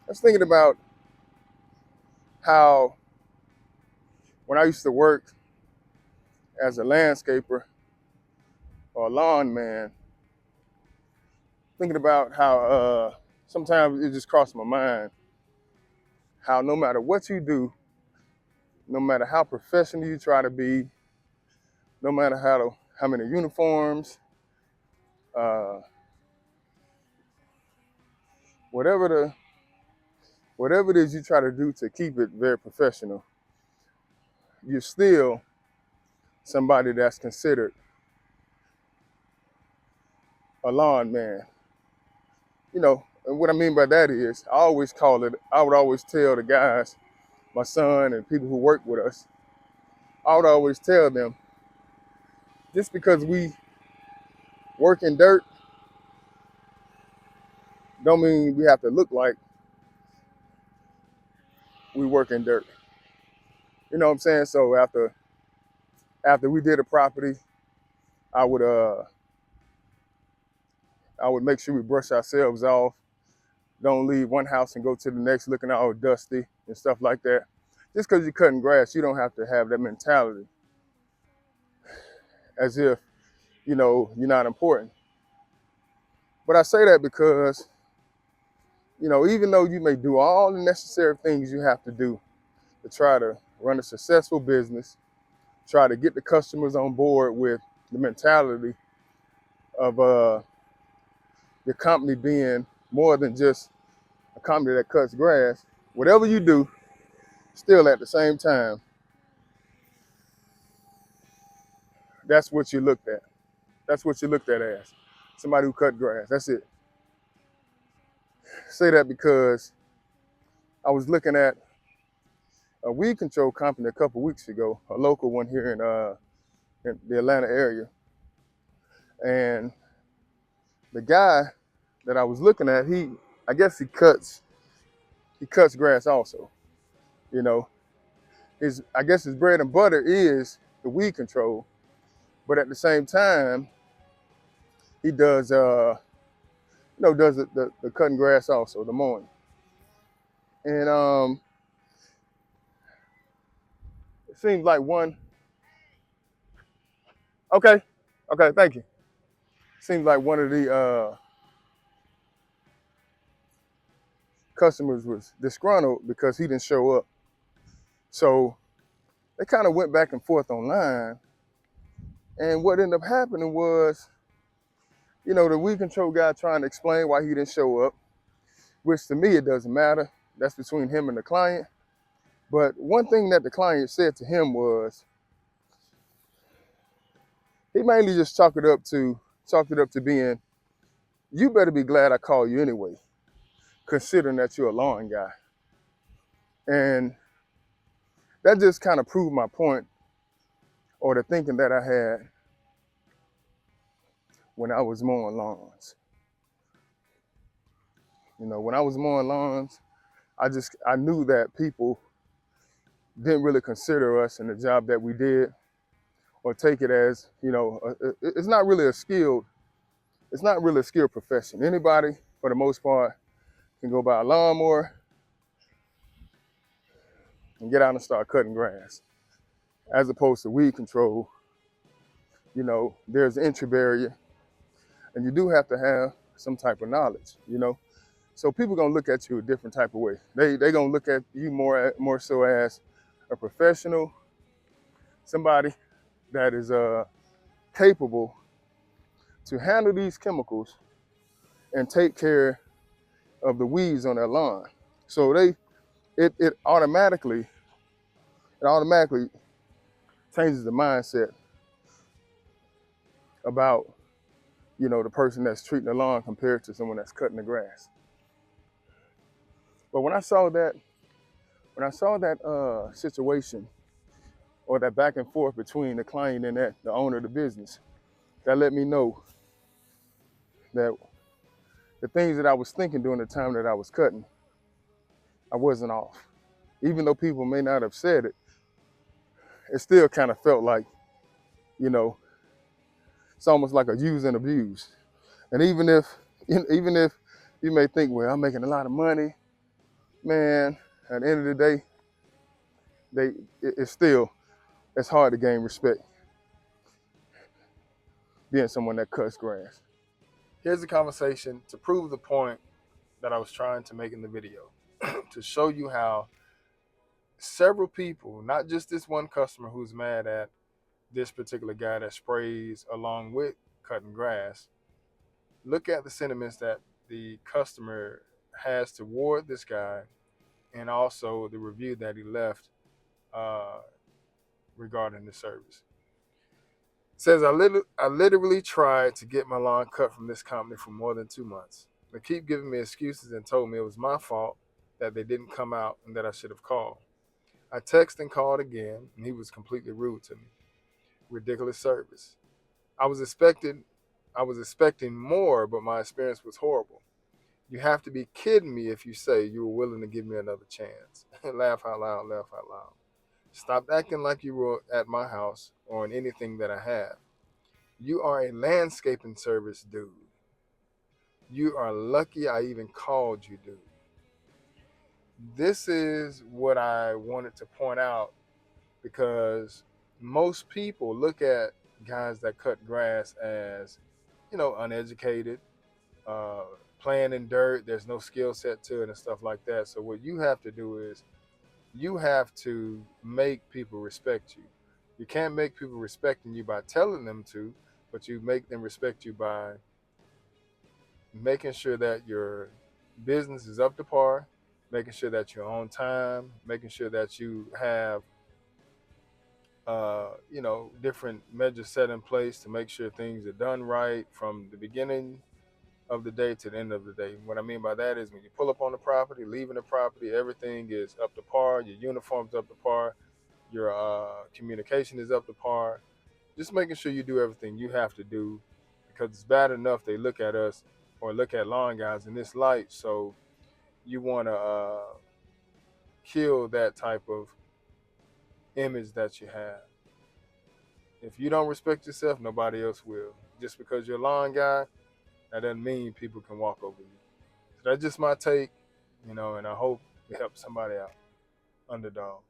I was thinking about how when I used to work as a landscaper or a lawn man, thinking about how sometimes it just crossed my mind how no matter what you do, no matter how professional you try to be, no matter how many uniforms, uh, whatever the whatever it is you try to do to keep it very professional, you're still somebody that's considered a lawn man. And what I mean by that is I would always tell the guys, my son and people who work with us, I would always tell them, just because we work in dirt, don't mean we have to look like we work in dirt. You know what I'm saying? So after we did a property, I would I would make sure we brush ourselves off. Don't leave one house and go to the next looking all dusty and stuff like that. Just because you're cutting grass, you don't have to have that mentality as if, you're not important. But I say that because, even though you may do all the necessary things you have to do to try to run a successful business, try to get the customers on board with the mentality of your company being more than just a company that cuts grass, whatever you do, still at the same time, that's what you looked at. That's what you looked at as somebody who cut grass. That's it. I say that because I was looking at a weed control company a couple weeks ago, a local one here in the Atlanta area. And the guy that I was looking at, I guess he cuts grass also. You know, I guess his bread and butter is the weed control, but at the same time, he does does the cutting grass also, the mowing. And it seems like okay, okay, thank you. Seems like one of the customers was disgruntled because he didn't show up. So they kind of went back and forth online. And what ended up happening was, the weed control guy trying to explain why he didn't show up, which to me, it doesn't matter. That's between him and the client. But one thing that the client said to him was, he mainly just chalked it up to being, you better be glad I called you anyway, considering that you're a lawn guy. And that just kind of proved my point, or the thinking that I had when I was mowing lawns. When I was mowing lawns, I knew that people didn't really consider us in the job that we did, or take it as, it's not really a skilled profession. Anybody, for the most part, can go buy a lawnmower and get out and start cutting grass. As opposed to weed control, there's an entry barrier, and you do have to have some type of knowledge. So people gonna look at you a different type of way. They gonna look at you more so as a professional, somebody that is capable to handle these chemicals and take care of the weeds on their lawn. So it automatically changes the mindset about the person that's treating the lawn compared to someone that's cutting the grass. But when I saw that situation, or that back and forth between the client and the owner of the business, that let me know that the things that I was thinking during the time that I was cutting, I wasn't off. Even though people may not have said it, it still kind of felt like, it's almost like a use and abuse. And even if you may think, well, I'm making a lot of money, man, at the end of the day, it's hard to gain respect being someone that cuts grass. Here's a conversation to prove the point that I was trying to make in the video, to show you how several people, not just this one customer who's mad at this particular guy that sprays along with cutting grass, look at the sentiments that the customer has toward this guy, and also the review that he left uh, regarding the service. It says, I literally tried to get my lawn cut from this company for more than 2 months. They keep giving me excuses and told me it was my fault that they didn't come out and that I should have called. I texted and called again, and he was completely rude to me. Ridiculous service. I was expecting I was expecting more, but my experience was horrible. You have to be kidding me if you say you were willing to give me another chance. Laugh out loud, laugh out loud. Stop acting like you were at my house or in anything that I have. You are a landscaping service dude. You are lucky I even called you, dude. This is what I wanted to point out, because most people look at guys that cut grass as, uneducated, uh, playing in dirt. There's no skill set to it and stuff like that. So what you have to do is you have to make people respect you. You can't make people respecting you by telling them to, but you make them respect you by making sure that your business is up to par, making sure that you're on time, making sure that you have different measures set in place to make sure things are done right from the beginning of the day to the end of the day. What I mean by that is when you pull up on the property, leaving the property, everything is up to par, your uniform's up to par, your communication is up to par. Just making sure you do everything you have to do, because it's bad enough they look at us or look at lawn guys in this light. So you want to kill that type of image that you have. If you don't respect yourself, nobody else will. Just because you're a lawn guy, that doesn't mean people can walk over you. So that's just my take, and I hope it helps somebody out. Underdog.